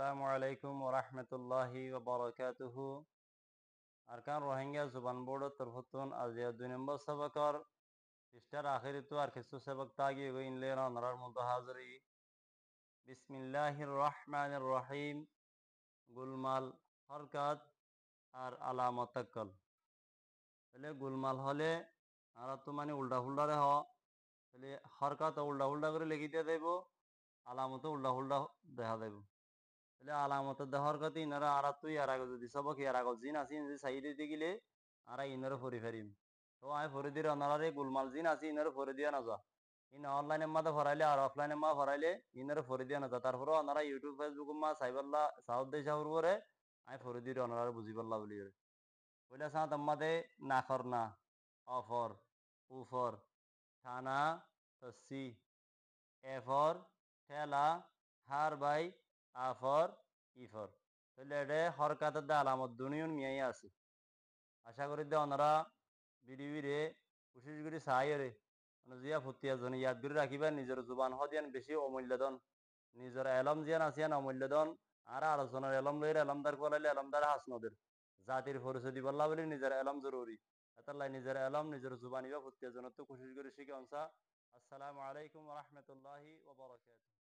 আসসালামু আলাইকুম ওয়া রাহমাতুল্লাহি ওয়া বারাকাতুহু। আরকান রোহিঙ্গা জুবান বোর্ড তরফতুন আজিয়া 2 নম্বর সবকর পৃষ্ঠার আখিরি তো আর কিছু সবক তাগি ইনলে নরার মধ্যে হাজিরি। বিসমিল্লাহির রহমানির রহিম। গুলমাল হরকত আর আলামত তাকল। তাহলে গুলমাল হলে আর তো মানে উল্টা ফুল্টা রে হ, তাহলে হরকত উল্টা ফুল্টা করে লিখি দিয়ে দেব, আলামত উল্টা ফুল্টা দেখা দেব। তাহলে আলামত দেহর গতি ইনারা আর তুই আর আগে যদি সবক ইয়ার আগে জিন আসি সাইডে দিয়ে গেলে আর ইনারা ফরি ফেরিম। তো আমি ফরি দিয়ে অনারে গুলমাল জিন আসি ইনারা ফরি দিয়া না যা। ইন অনলাইনে মাঝে ভরাইলে আর অফলাইনে মা ভরাইলে ইনারা ফরি দিয়া না যা। তারপরে অনারা ইউটিউব ফেসবুক মা সাইবাল্লা সাউথ দেশা উর্বরে আমি ফরি দিয়ে অনারা বুঝি পারলা বলি বলে সাঁত আমাদের না খর না অফর উফর থানা তসি এফর ঠেলা হার বাই আফর ইফর। তাহলে এটা হরকাতের দা আলামত দুনিয়ন মিয়াই আছে। আশা করি দে ওনারা বিড়ি কোশিশ করি চাই রে জিয়া ফুটিয়া জন ইয়াদ করে রাখিবা নিজের জুবান হদিয়ান বেশি অমূল্যদন, নিজের এলম জিয়ান আসিয়ান অমূল্যদন। আর আলোচনার এলম লইরে এলমদার করাইলে এলমদার হাস নদের জাতির পরিচয় দিবল্লা বলে নিজের এলম জরুরি। এতাল্লাই নিজের এলম নিজের জুবান ইবা ফুটিয়া জন তো কোশিশ করি শিখে অনসা। আসসালামু আলাইকুম ওয়া রাহমাতুল্লাহি ওয়া বারাকাতুহু।